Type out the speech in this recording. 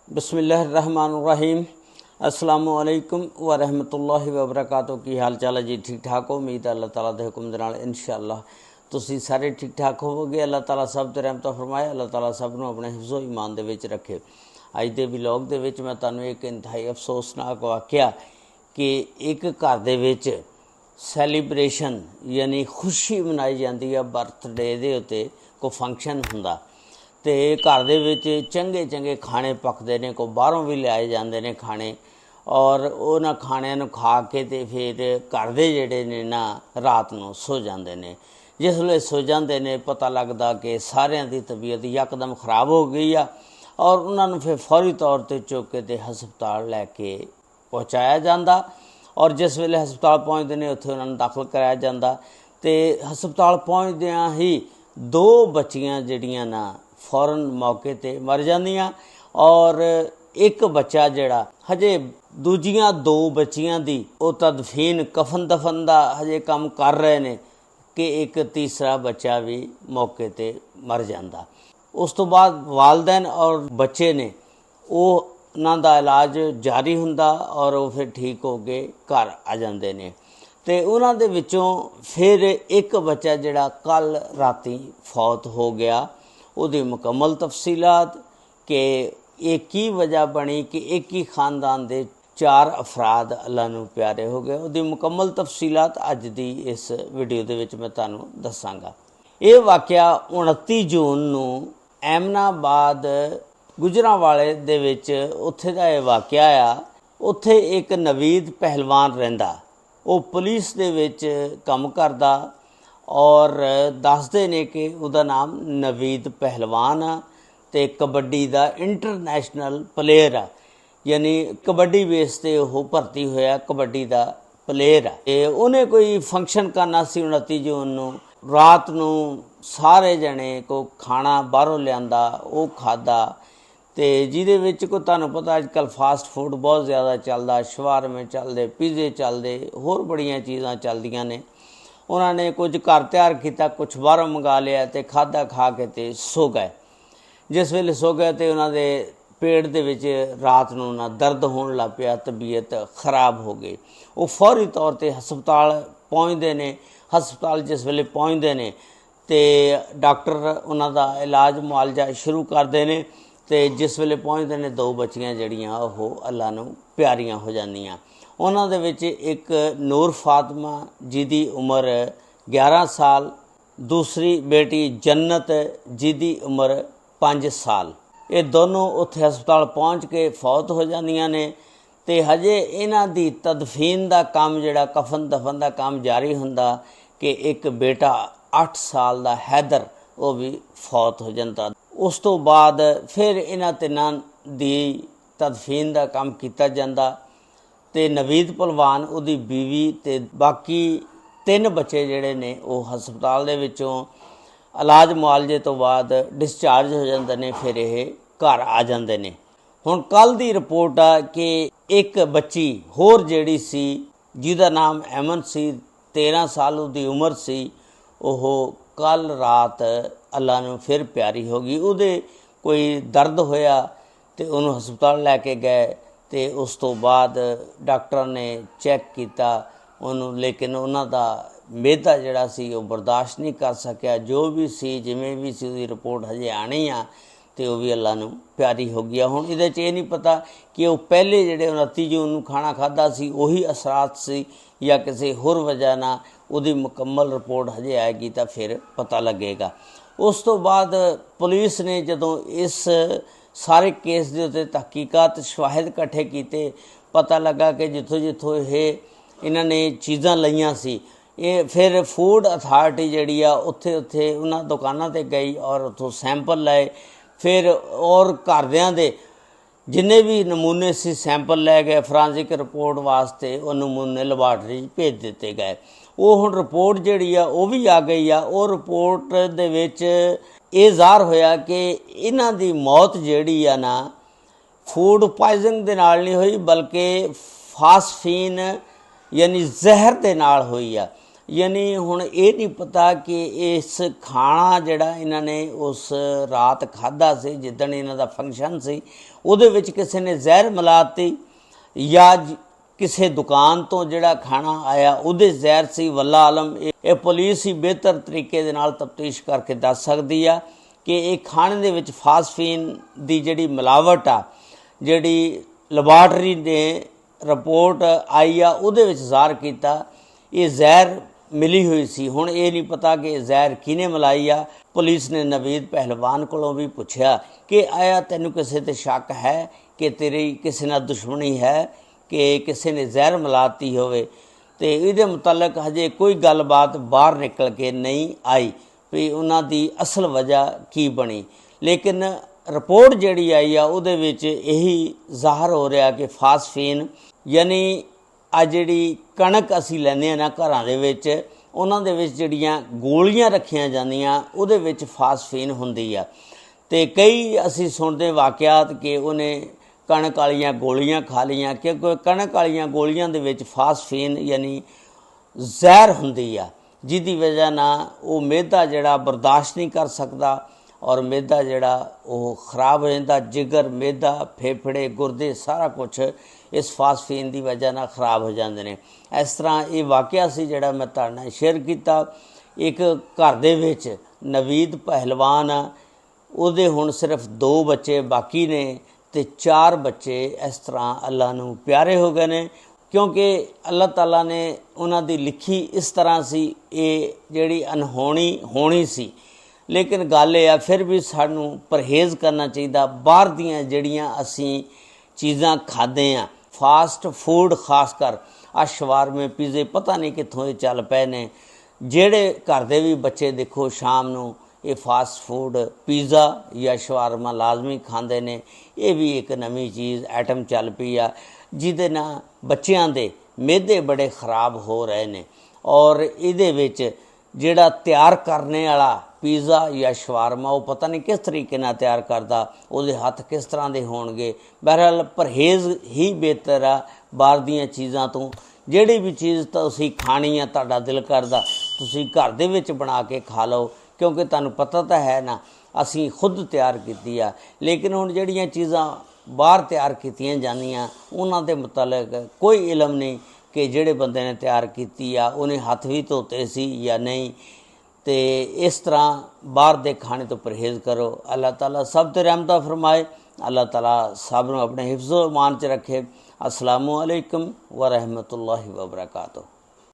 बिस्मिल्लाहिर्रहमानिर्रहीम। अस्सलामुअलैकुम व रहमतुल्लाहि व बरकातुहू। की हाल चाल है जी? ठीक ठाक हो? उम्मीद है अल्लाह ताला दे हुक्म दे नाल इंशाअल्लाह तुसीं सारे ठीक ठाक होवोगे। अल्लाह ताला सब ते रहमत फरमाए, अल्लाह ताला सब नूं अपने हिफ्ज़ो ईमान दे विच रखे। अज दे व्लॉग दे विच मैं तुहानूं एक इंतहाई अफसोसनाक वाक़या कि एक घर दे विच सैलीब्रेशन यानी खुशी मनाई जाती है, बर्थडे दे उत्ते कोई फंक्शन हुंदा ते घर दे विच चंगे चंगे खाने पकदे ने, कोई बाहरों भी लियाए जाते हैं खाने, और उन्हां खाणिਆਂ ਨੂੰ खा के ते फिर घर दे जिहड़े ने ना रात नूं सो जाते हैं। जिस वेले सो जाते हैं पता लगदा कि सारिਆਂ दी तबीयत यकदम खराब हो गई आ, और उन्हां नूं फिर फौरी तौर पर चुक के ते हस्पताल लैके पहुँचाया जाता, और जिस वेले हस्पताल पहुँचते हैं उत्थे उन्हां नूं दाखिल कराया जाता ते हस्पताल पहुँचदियां ही दो बच्चियां जिहड़ियां ना फौरन मौके ते मर जांदियां, और एक बच्चा जिहड़ा हजे दूजियां दो बच्चियां दी वो तदफीन कफन दफन दा हजे काम कर रहे ने कि एक तीसरा बच्चा भी मौके ते मर जांदा। उस तो बाद वालदैन और बच्चे ने उन्हां दा इलाज जारी हुंदा और वो फिर ठीक हो के घर आ जांदे ने। ते उन्हां दे विचों फिर एक बच्चा जिहड़ा कल राती फौत हो गया। उहदी मुकम्मल तफसीलात कि ये की वजह बनी कि एक ही खानदान दे 4 अफराद अल्लाह नूं प्यारे हो गए, उहदी मुकम्मल तफसीलात अज दी इस वीडियो दे विच मैं तुहानूं दस्सांगा। ये वाक़या 29 जून नूं एमनाबाद गुजरांवाले दे विच उत्थे दा ये वाक़या आ। उत्थे एक नवीद पहलवान रहिंदा, वो पुलिस दे विच काम करदा और दसदे ने कि उहदा नाम नवीद पहलवान आ ते कबड्डी दा इंटरनेशनल प्लेयर आ, यानी कबड्डी बेस ते वो भर्ती होया, कबड्डी दा प्लेयर आ। ते उन्हें कोई फंक्शन करना सी 29 जून नूं रात नूं, सारे जने को खाना बाहरों लिआंदा वो खादा ते जिहदे विच कोई तुहानूं पता अजकल फास्ट फूड बहुत ज़्यादा चलदा, शवारमे चलदे, पिज़्ज़े चलदे, होर बड़ियां चीज़ां चलदियां ने। उन्होंने कुछ घर तैयार किया, कुछ बाहरों मंगा लिया ते खादा, खा के ते सो गए। जिस वेले सो गए तो उन्होंने पेट दे विच रात नूं ना दर्द होण लग पिया, तबीयत खराब हो गई। वो फौरी तौर पर हस्पताल पहुँचते हैं। हस्पताल जिस वेले पहुँचते हैं तो डॉक्टर उन्हां दा इलाज मुआलजा शुरू करते हैं ते जिस वेले पहुँचते हैं दो बच्चियां जिहड़ियां ओह अल्लाह नूं प्यारियां हो जांदियां। उन्हां दे विच एक नूर फातिमा जिहदी उम्र 11 साल, दूसरी बेटी जन्नत जिहदी उम्र 5 साल। ये दोनों उत्थे हस्पताल पहुँच के फौत हो जांदियां ने ते हजे इन्हां दी तदफीन दा काम जिहड़ा कफन दफन दा काम जारी हुंदा कि एक बेटा 8 साल दा हैदर वो भी फौत हो जाता। उस तो बाद फिर इन्हां तिन्हां दी तदफीन दा काम कीता जांदा ते नवीद पहलवान, उहदी बीवी ते बाकी 3 बच्चे जिहड़े ने वो हस्पताल दे विचों इलाज मुआलजे तो बाद डिस्चार्ज हो जाते हैं, फिर ये घर आ जाते हैं। हुण कल दी रिपोर्ट आ कि एक बच्ची होर जिहड़ी सी जिहदा नाम अमन सी, 13 साल उसकी उम्र सी, ओह कल रात अल्लाह नूं फिर प्यारी हो गई। उहदे कोई दर्द होया ते उहनूं हस्पताल लैके गए ते उस तो बाद डॉक्टर ने चैक किया उन्होंने, लेकिन उन्हां दा मेदा जिहड़ा सी वो बर्दाश्त नहीं कर सकिया। जो भी सी जिमें भी सी उसकी रिपोर्ट हजे आनी आ ते वो भी अल्लाह नूं प्यारी हो गया। हुण इहदे च ये नहीं पता कि वो पहले जिहड़े 29 जून नूं खाना खादा सी उही असरात सी या किसी होर वजह ना, उसकी मुकम्मल रिपोर्ट हजे आएगी तो फिर पता लगेगा। उस तो बाद पुलिस ने जदों इस सारे केस के उत्ते तहकीकात शवाहिद इकट्ठे किए, पता लगा कि जिथों जिथों ये इन्होंने चीज़ां लईआं सी, ये फिर फूड अथार्टी जिहड़ी आ उत्थे उत्थे उन्हां दुकानां ते गई और उत्थों सैंपल लाए। फिर और घरदियां दे जिन्ने भी नमूने सी सैंपल लै गए फॉरेंसिक रिपोर्ट वास्ते, वो नमूने लैबार्टरी भेज दिते गए। वो हुण रिपोर्ट जिहड़ी आ वो भी आ गई आ। वो रिपोर्ट दे विच ये ज़ाहिर होया कि इन्हां दी मौत जिहड़ी आ ना फूड पॉइजनिंग दे नाल नहीं हुई, बल्कि फास्फीन यानी जहर दे नाल हुई आ। यानी हुण ये नहीं पता कि इस खाना जिहड़ा इन्हां ने उस रात खाधा सी जिद्दण इन्हां दा फंक्शन सी उहदे विच किसी ने जहर मिलाती या किसी दुकान तो जिहड़ा खाना आया उहदे जहर सी। वल्ला आलम ये पुलिस ही बेहतर तरीके दे नाल तफ्तीश करके दस सकदी आ कि ये खाने दे विच फास्फीन दी जिहड़ी मिलावट आ जिहड़ी लैबार्टरी ने रिपोर्ट आई आ उहदे विच ज़ाहिर कीता ये जहर मिली हुई सी। हुण ये नहीं पता कि जहर किने मिलाई आ। पुलिस ने नवीद पहलवान कोलों भी पुछया कि आया तैनूं किसी ते शक है कि तेरी किसी नाल दुश्मनी है कि किसी ने जहर मिलाती होवे, ते इहदे मुतलक हजे कोई गलबात बाहर निकल के नहीं आई भी उन्हां दी असल वजह की बनी। लेकिन रिपोर्ट जिहड़ी आई आ उहदे विच यही ज़ाहिर हो रहा कि फास्फीन यानी आ जिहड़ी कणक असीं लैंदे आ ना घरां दे विच उन्हां दे विच जिहड़ियां गोलियां रखियां जांदियां उहदे विच फास्फीन हुंदी आ। ते कई असीं सुणदे वाकियात कि उहने कणक वालियां गोलियां खा लियां क्योंकि कणक वालियां गोलियां दे विच फास्फीन यानी जहर हुंदी आ जिहदी वजह नाल वो मैदा जिहड़ा बर्दाश्त नहीं कर सकदा और मैदा जिहड़ा वो खराब हो जाता। जिगर मैदा फेफड़े गुरदे सारा कुछ इस फास्फीन की वजह नाल खराब हो जाते हैं। इस तरह ये वाक़या सी जिहड़ा मैं तुहाडे नाल शेयर किया। एक घर दे विच नवीद पहलवान आ उहदे हुण सिर्फ 2 बच्चे बाकी ने ते 4 बच्चे इस तरह अल्लाह नूं प्यारे हो गए ने क्योंकि अल्लाह ताला ने उन्हां दी लिखी इस तरह सी ये जिहड़ी अनहोनी होनी सी। लेकिन गल यह फिर भी सानूं परहेज़ करना चाहिए। बाहर दियां जिहड़ियां असीं चीज़ां खादे आ फास्ट फूड खासकर आ शवारमे पीज़े पता नहीं कित्थों ये चल पे ने। जिहड़े घर दे भी बच्चे देखो शाम नूं ये फास्ट फूड पीज़ा या शवारमा लाजमी खांदे ने। ये भी एक नवीं चीज़ आइटम चल पई आ जिहदे नाल बच्चियां दे मैदे बड़े खराब हो रहे ने और इहदे विच जिहड़ा तैयार करने वाला पीज़ा या शवारमा वो पता नहीं किस तरीके नाल तैयार करदा, उहदे हत्थ किस तरह दे होणगे। बहरहाल परहेज़ ही बेहतर आ बाहर दीयां चीज़ां तो। जिहड़ी भी चीज़ तुसीं खानी आ तुहाडा दिल करदा तुसीं घर दे विच बना के खा लो क्योंकि तुहानूं पता तो है ना असीं खुद तैयार कीती आ। लेकिन हुण जिहड़ियां चीज़ां बाहर तैयार कीतियां जांदियां उन्हां दे मुतलक कोई इलम नहीं कि जिहड़े बंदे ने तैयार कीती आ उहने हत्थ भी धोते सी या नहीं। तो इस तरह बाहर दे खाने तो परहेज़ करो। अल्लाह ताला सब ते रहमत फरमाए। अल्लाह ताला सब नूं अपने हिफ्ज़ो ईमान च रखे। अस्सलामु अलैकुम व रहमतुल्लाहि व बरकातुहू।